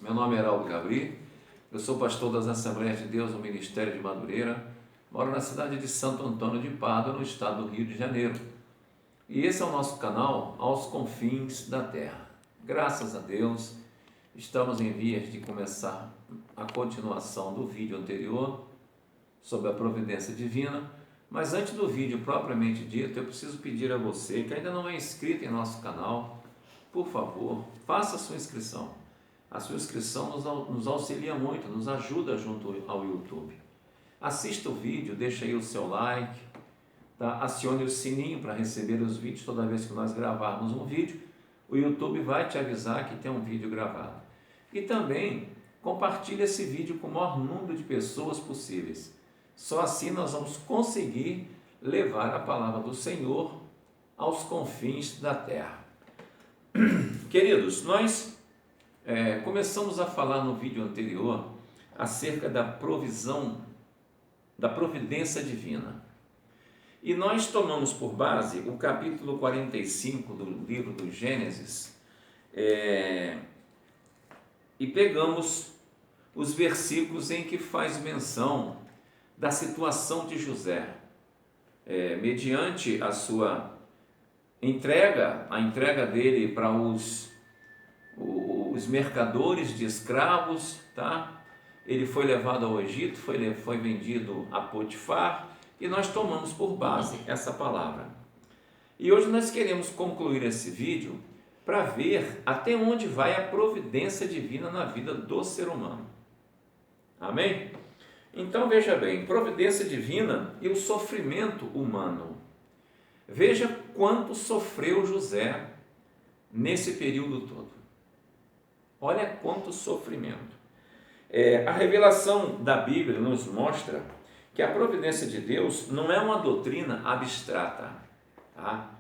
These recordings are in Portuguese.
Meu nome é Heraldo Gabri, eu sou pastor das Assembleias de Deus no Ministério de Madureira, moro na cidade de Santo Antônio de Pádua, no estado do Rio de Janeiro. E esse é o nosso canal Aos Confins da Terra. Graças a Deus, estamos em vias de começar a continuação do vídeo anterior sobre a providência divina, mas antes do vídeo propriamente dito, eu preciso pedir a você que ainda não é inscrito em nosso canal, por favor, faça a sua inscrição. A sua inscrição nos auxilia muito, nos ajuda junto ao YouTube. Assista o vídeo, deixa aí o seu like, tá? Acione o sininho para receber os vídeos toda vez que nós gravarmos um vídeo. O YouTube vai te avisar que tem um vídeo gravado. E também compartilhe esse vídeo com o maior número de pessoas possíveis. Só assim nós vamos conseguir levar a palavra do Senhor aos confins da terra. Queridos, nós começamos a falar no vídeo anterior acerca da provisão, da providência divina. E nós tomamos por base o capítulo 45 do livro do Gênesis e pegamos os versículos em que faz menção da situação de José, mediante a sua entrega, a entrega dele para os mercadores de escravos, tá? Ele foi levado ao Egito, foi vendido a Potifar, e nós tomamos por base essa palavra. E hoje nós queremos concluir esse vídeo para ver até onde vai a providência divina na vida do ser humano. Amém? Então veja bem, providência divina e o sofrimento humano. Veja quanto sofreu José nesse período todo. Olha quanto sofrimento. A revelação da Bíblia nos mostra que a providência de Deus não é uma doutrina abstrata, tá?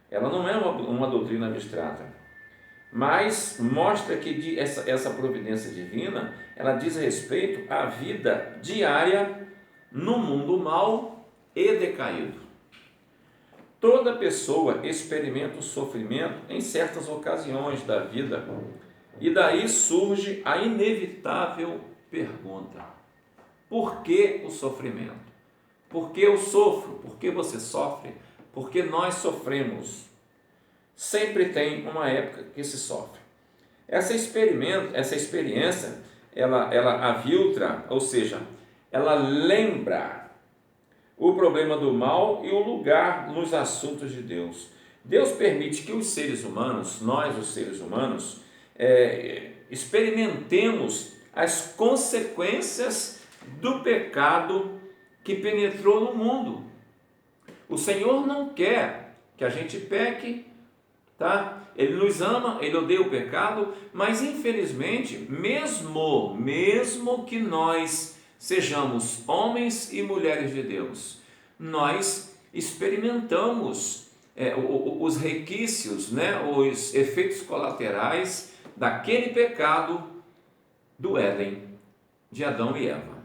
Ela não é uma doutrina abstrata, mas mostra que essa providência divina, ela diz respeito à vida diária no mundo mau e decaído. Toda pessoa experimenta o sofrimento em certas ocasiões da vida, e daí surge a inevitável pergunta: por que o sofrimento? Por que eu sofro? Por que você sofre? Por que nós sofremos? Sempre tem uma época que se sofre. Essa experiência, ela aviltra, ou seja, ela lembra o problema do mal e o lugar nos assuntos de Deus. Deus permite que os seres humanos, nós os seres humanos, experimentemos as consequências do pecado que penetrou no mundo. O Senhor não quer que a gente peque, tá? Ele nos ama, Ele odeia o pecado, mas infelizmente, mesmo que nós sejamos homens e mulheres de Deus, nós experimentamos os requisitos, né? Os efeitos colaterais daquele pecado do Éden, de Adão e Eva.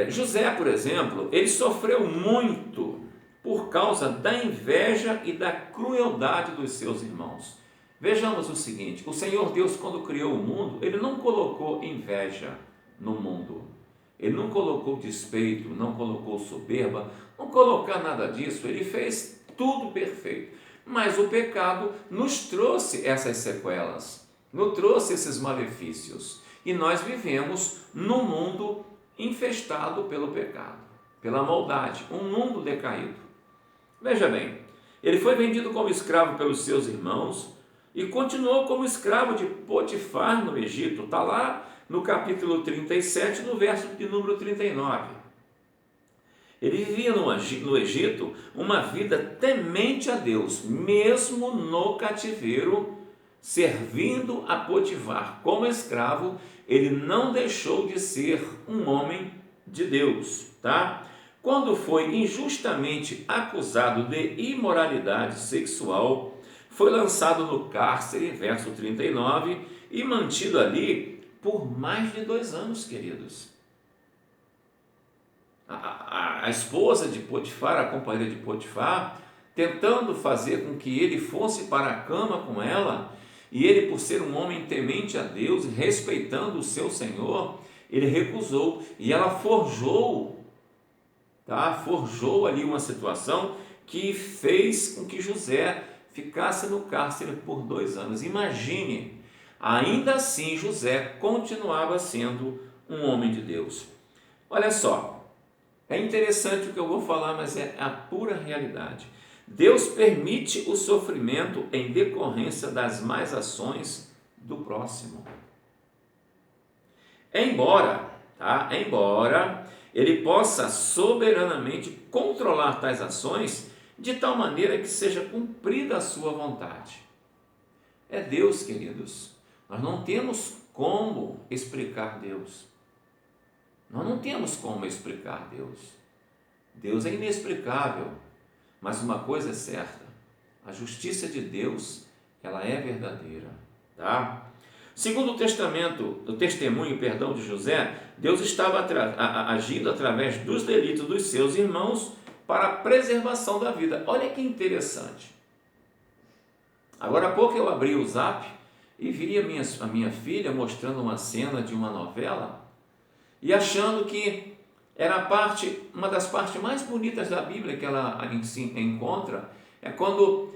José, por exemplo, ele sofreu muito por causa da inveja e da crueldade dos seus irmãos. Vejamos o seguinte: o Senhor Deus, quando criou o mundo, Ele não colocou inveja no mundo, Ele não colocou despeito, não colocou soberba, não colocou nada disso. Ele fez tudo perfeito, mas o pecado nos trouxe essas sequelas, nos trouxe esses malefícios, e nós vivemos num mundo infestado pelo pecado, pela maldade, um mundo decaído. Veja bem, ele foi vendido como escravo pelos seus irmãos e continuou como escravo de Potifar no Egito. Está lá no capítulo 37, no verso de número 39. Ele vivia no Egito uma vida temente a Deus, mesmo no cativeiro, servindo a Potifar como escravo. Ele não deixou de ser um homem de Deus, tá? Quando foi injustamente acusado de imoralidade sexual, foi lançado no cárcere, verso 39, e mantido ali por mais de 2 anos, queridos. A esposa de Potifar, a companheira de Potifar, tentando fazer com que ele fosse para a cama com ela, E ele, por ser um homem temente a Deus, respeitando o seu Senhor, ele recusou. E ela forjou, tá? Forjou ali uma situação que fez com que José ficasse no cárcere por 2 anos. Imagine, ainda assim José continuava sendo um homem de Deus. Olha só, é interessante o que eu vou falar, mas é a pura realidade. Deus permite o sofrimento em decorrência das más ações do próximo. Embora ele possa soberanamente controlar tais ações de tal maneira que seja cumprida a sua vontade. É Deus, queridos. Nós não temos como explicar Deus. Nós não temos como explicar Deus. Deus é inexplicável. Mas uma coisa é certa, a justiça de Deus, ela é verdadeira, tá? Segundo o testemunho de José, Deus estava agindo através dos delitos dos seus irmãos para a preservação da vida. Olha que interessante. Agora há pouco eu abri o Zap e vi a minha filha mostrando uma cena de uma novela e achando que era uma das partes mais bonitas da Bíblia que ela encontra, é quando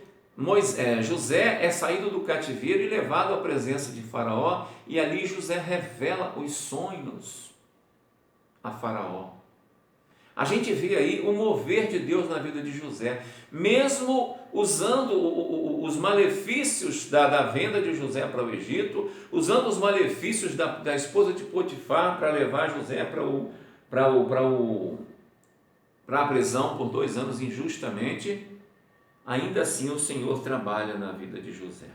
José é saído do cativeiro e levado à presença de Faraó, e ali José revela os sonhos a Faraó. A gente vê aí o mover de Deus na vida de José, mesmo usando os malefícios da venda de José para o Egito, usando os malefícios da esposa de Potifar para levar José para a prisão por 2 anos injustamente, ainda assim o Senhor trabalha na vida de José.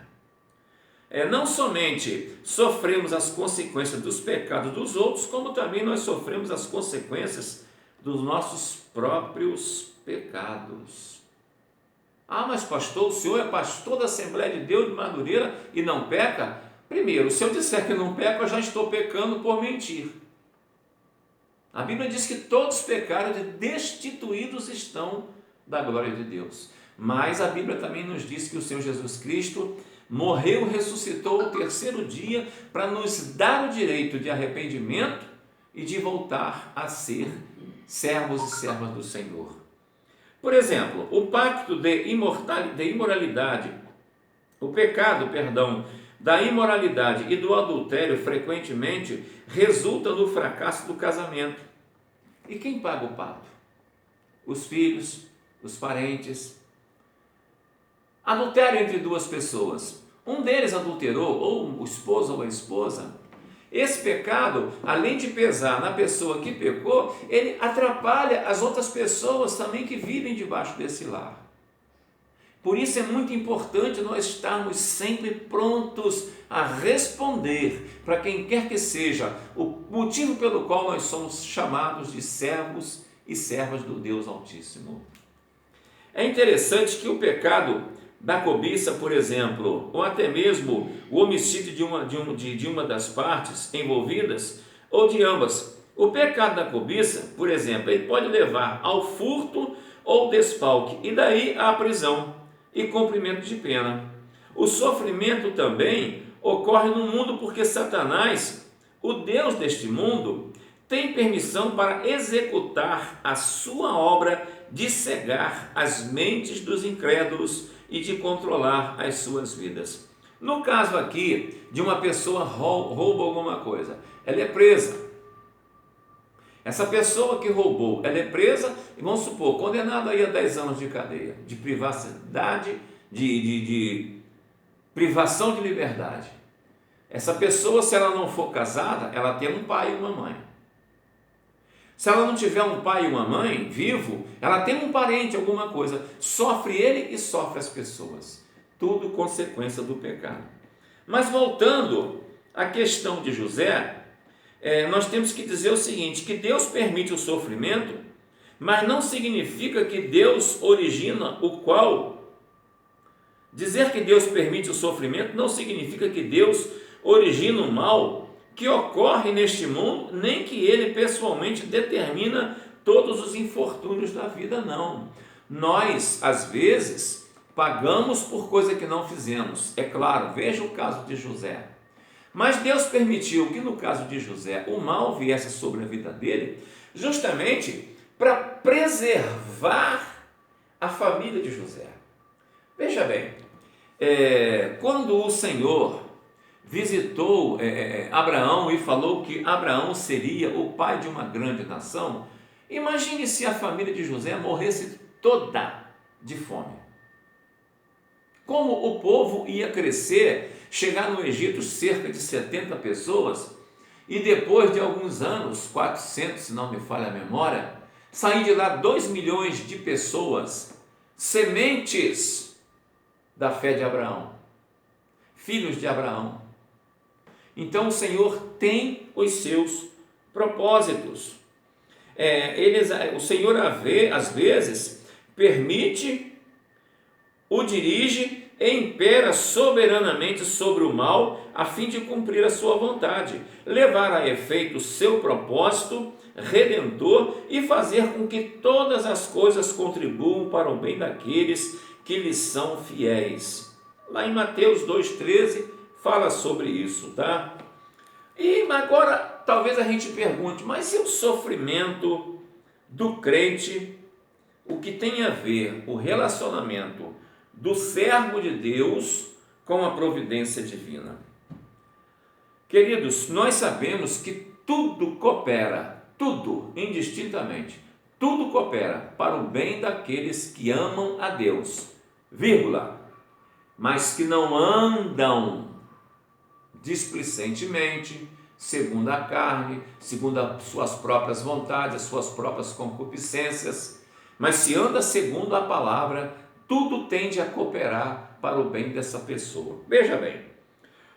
Não somente sofremos as consequências dos pecados dos outros, como também nós sofremos as consequências dos nossos próprios pecados. Mas pastor, o senhor é pastor da Assembleia de Deus de Madureira e não peca? Primeiro, se eu disser que não peco, eu já estou pecando por mentir. A Bíblia diz que todos pecaram e destituídos estão da glória de Deus. Mas a Bíblia também nos diz que o Senhor Jesus Cristo morreu, ressuscitou ao 3º dia para nos dar o direito de arrependimento e de voltar a ser servos e servas do Senhor. Por exemplo, o pacto de imoralidade, o pecado, da imoralidade e do adultério frequentemente resulta no fracasso do casamento. E quem paga o pato? Os filhos, os parentes. Adultério entre 2 pessoas. Um deles adulterou, ou o esposo ou a esposa. Esse pecado, além de pesar na pessoa que pecou, ele atrapalha as outras pessoas também que vivem debaixo desse lar. Por isso é muito importante nós estarmos sempre prontos a responder para quem quer que seja o motivo pelo qual nós somos chamados de servos e servas do Deus Altíssimo. É interessante que o pecado da cobiça, por exemplo, ou até mesmo o homicídio de uma das partes envolvidas, ou de ambas, o pecado da cobiça, por exemplo, ele pode levar ao furto ou desfalque, e daí à prisão e cumprimento de pena. O sofrimento também ocorre no mundo porque Satanás, o Deus deste mundo, tem permissão para executar a sua obra de cegar as mentes dos incrédulos e de controlar as suas vidas. No caso aqui de uma pessoa rouba alguma coisa, ela é presa. Essa pessoa que roubou, ela é presa e, vamos supor, condenada aí a 10 anos de cadeia, de privacidade, de privação de liberdade. Essa pessoa, se ela não for casada, ela tem um pai e uma mãe. Se ela não tiver um pai e uma mãe vivo, ela tem um parente, alguma coisa. Sofre ele e sofre as pessoas. Tudo consequência do pecado. Mas voltando à questão de José, nós temos que dizer o seguinte, que Deus permite o sofrimento, mas não significa que Deus origina o qual. Dizer que Deus permite o sofrimento não significa que Deus origina o mal que ocorre neste mundo, nem que Ele pessoalmente determina todos os infortúnios da vida, não. Nós, às vezes, Pagamos por coisa que não fizemos. É claro, veja o caso de José. Mas Deus permitiu que no caso de José o mal viesse sobre a vida dele, justamente para preservar a família de José. Veja bem, quando o Senhor visitou Abraão e falou que Abraão seria o pai de uma grande nação, imagine se a família de José morresse toda de fome. Como o povo ia crescer, chegar no Egito cerca de 70 pessoas, e depois de alguns anos, 400 se não me falha a memória, sair de lá 2 milhões de pessoas, sementes da fé de Abraão, filhos de Abraão. Então o Senhor tem os seus propósitos. O Senhor às vezes permite, o dirige e impera soberanamente sobre o mal, a fim de cumprir a sua vontade, levar a efeito o seu propósito redentor e fazer com que todas as coisas contribuam para o bem daqueles que lhes são fiéis. Lá em Mateus 2,13 fala sobre isso, tá? E agora talvez a gente pergunte, mas e o sofrimento do crente? O que tem a ver o relacionamento do servo de Deus com a providência divina? Queridos, nós sabemos que tudo coopera, tudo, indistintamente, tudo coopera para o bem daqueles que amam a Deus, vírgula, mas que não andam displicentemente, segundo a carne, segundo as suas próprias vontades, as suas próprias concupiscências, mas se anda segundo a palavra, tudo tende a cooperar para o bem dessa pessoa. Veja bem,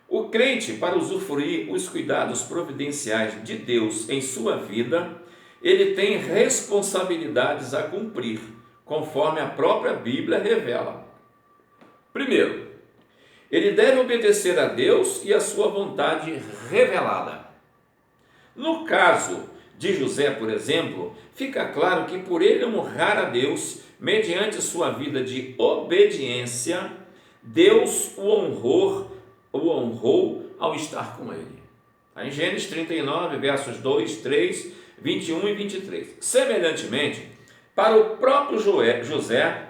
o crente, para usufruir os cuidados providenciais de Deus em sua vida, ele tem responsabilidades a cumprir, conforme a própria Bíblia revela. Primeiro, ele deve obedecer a Deus e a sua vontade revelada. No caso de José, por exemplo, fica claro que por ele honrar a Deus, mediante sua vida de obediência, Deus o honrou ao estar com ele. Está em Gênesis 39, versos 2, 3, 21 e 23. Semelhantemente, para o próprio José,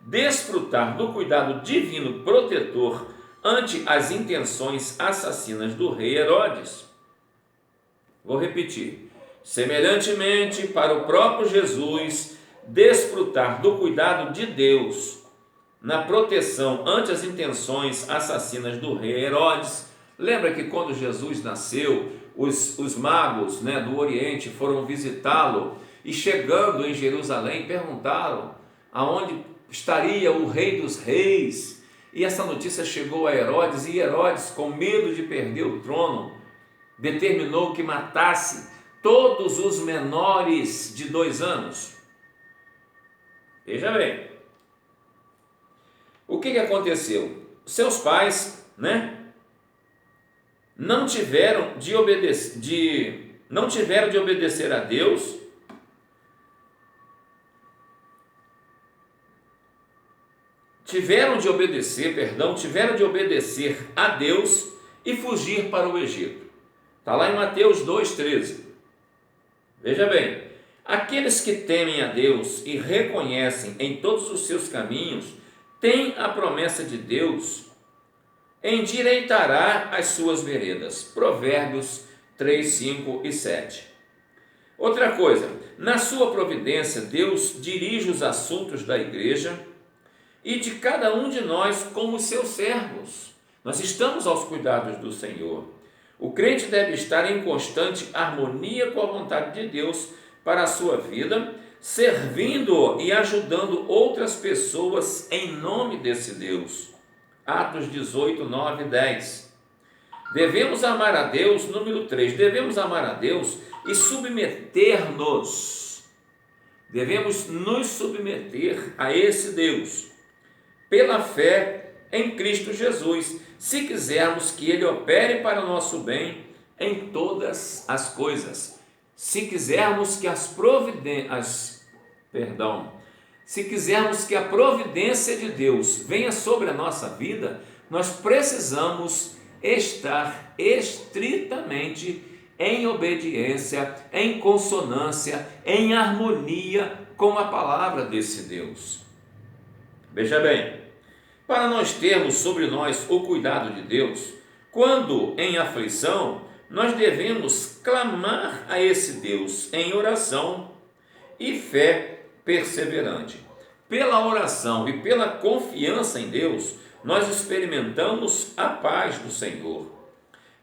desfrutar do cuidado divino protetor ante as intenções assassinas do rei Herodes. Vou repetir. Semelhantemente, para o próprio Jesus, desfrutar do cuidado de Deus na proteção ante as intenções assassinas do rei Herodes. Lembra que quando Jesus nasceu, os magos, do Oriente foram visitá-lo e, chegando em Jerusalém, perguntaram aonde estaria o rei dos reis. E essa notícia chegou a Herodes, e Herodes, com medo de perder o trono, determinou que matasse todos os menores de 2 anos. Veja bem, o que aconteceu? Seus pais, não tiveram de obedecer a Deus, tiveram de obedecer a Deus e fugir para o Egito. Está lá em Mateus 2,13. Veja bem, aqueles que temem a Deus e reconhecem em todos os seus caminhos, têm a promessa de Deus, endireitará as suas veredas. Provérbios 3, 5 e 7. Outra coisa, na sua providência, Deus dirige os assuntos da igreja e de cada um de nós como seus servos. Nós estamos aos cuidados do Senhor. O crente deve estar em constante harmonia com a vontade de Deus para a sua vida, servindo e ajudando outras pessoas em nome desse Deus. Atos 18, 9 e 10. Devemos amar a Deus, número 3, devemos amar a Deus e submeter-nos. Devemos nos submeter a esse Deus, pela fé em Cristo Jesus, se quisermos que Ele opere para o nosso bem em todas as coisas. Se quisermos que se quisermos que a providência de Deus venha sobre a nossa vida, nós precisamos estar estritamente em obediência, em consonância, em harmonia com a palavra desse Deus. Veja bem, para nós termos sobre nós o cuidado de Deus, quando em aflição, nós devemos clamar a esse Deus em oração e fé perseverante. Pela oração e pela confiança em Deus, nós experimentamos a paz do Senhor.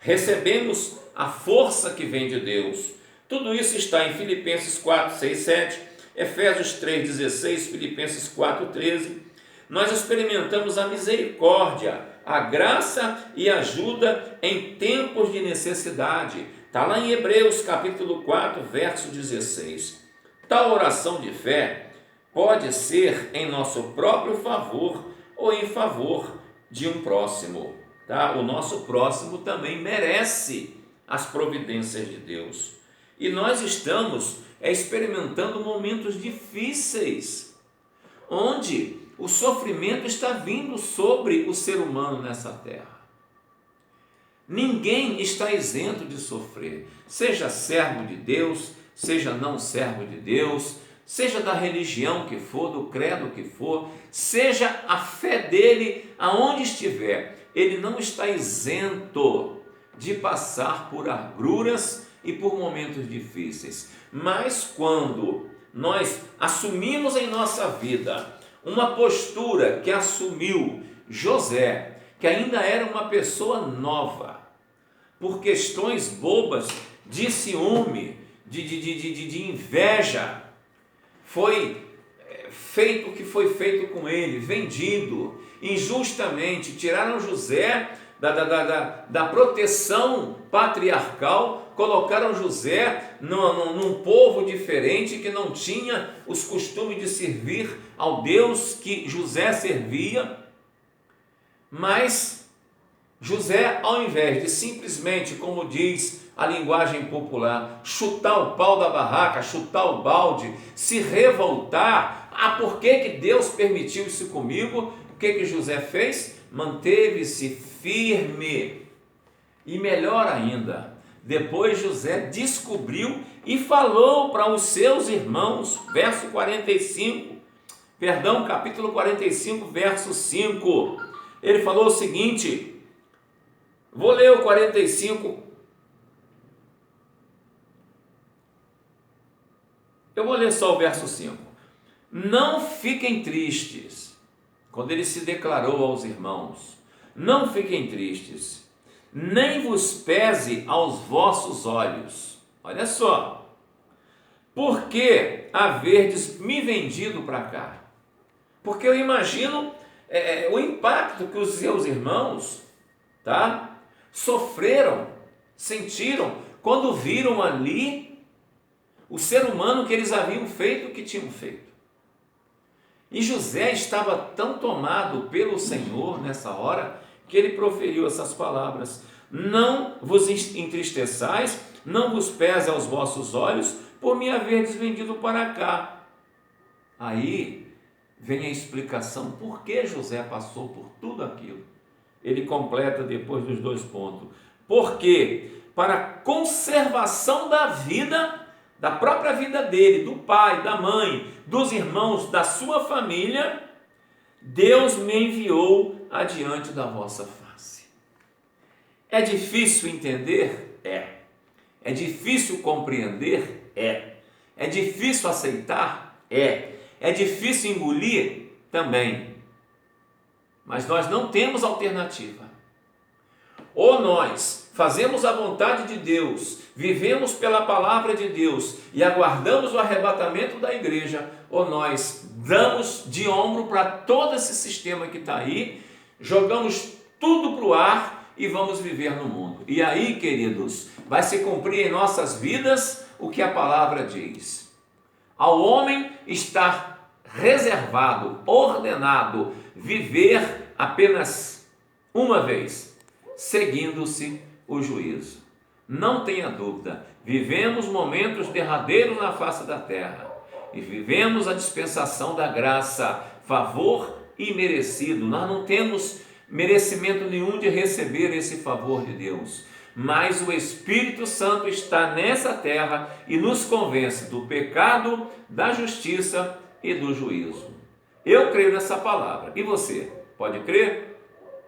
Recebemos a força que vem de Deus. Tudo isso está em Filipenses 4, 6, 7, Efésios 3, 16, Filipenses 4, 13. Nós experimentamos a misericórdia, a graça e ajuda em tempos de necessidade. Está lá em Hebreus capítulo 4, verso 16. Tal oração de fé pode ser em nosso próprio favor ou em favor de um próximo. Tá? O nosso próximo também merece as providências de Deus. E nós estamos experimentando momentos difíceis, onde o sofrimento está vindo sobre o ser humano nessa terra. Ninguém está isento de sofrer, seja servo de Deus, seja não servo de Deus, seja da religião que for, do credo que for, seja a fé dele aonde estiver, ele não está isento de passar por agruras e por momentos difíceis. Mas quando nós assumimos em nossa vida uma postura que assumiu José, que ainda era uma pessoa nova, por questões bobas de ciúme, de inveja, foi feito o que foi feito com ele, vendido injustamente, tiraram José da proteção patriarcal, colocaram José num povo diferente que não tinha os costumes de servir ao Deus que José servia. Mas José, ao invés de simplesmente, como diz a linguagem popular, chutar o pau da barraca, chutar o balde, se revoltar, por que Deus permitiu isso comigo? O que José fez? Manteve-se firme. E melhor ainda, depois José descobriu e falou para os seus irmãos, capítulo 45, verso 5. Ele falou o seguinte, vou ler o 45, eu vou ler só o verso 5. Não fiquem tristes, quando ele se declarou aos irmãos, não fiquem tristes, nem vos pese aos vossos olhos. Olha só, porque haverdes me vendido para cá? Porque eu imagino o impacto que os seus irmãos, sofreram, sentiram, quando viram ali o ser humano que eles haviam feito o que tinham feito. E José estava tão tomado pelo Senhor nessa hora, que ele proferiu essas palavras: não vos entristeçais, não vos pese aos vossos olhos, por me haverdes vendido para cá. Aí vem a explicação por que José passou por tudo aquilo. Ele completa depois dos 2 pontos. Porque para a conservação da vida, da própria vida dele, do pai, da mãe, dos irmãos, da sua família, Deus me enviou adiante da vossa face. É difícil entender? É. É difícil compreender? É. É difícil aceitar? É. É difícil engolir? Também. Mas nós não temos alternativa. Ou nós fazemos a vontade de Deus, vivemos pela palavra de Deus e aguardamos o arrebatamento da igreja, ou nós damos de ombro para todo esse sistema que está aí, jogamos tudo para o ar e vamos viver no mundo. E aí, queridos, vai se cumprir em nossas vidas o que a palavra diz. Ao homem está reservado, ordenado, viver apenas uma vez, seguindo-se o juízo. Não tenha dúvida, vivemos momentos derradeiros na face da terra. e vivemos a dispensação da graça, favor imerecido. Nós não temos merecimento nenhum de receber esse favor de Deus, mas o Espírito Santo está nessa terra e nos convence do pecado, da justiça e do juízo. Eu creio nessa palavra. E você? Pode crer?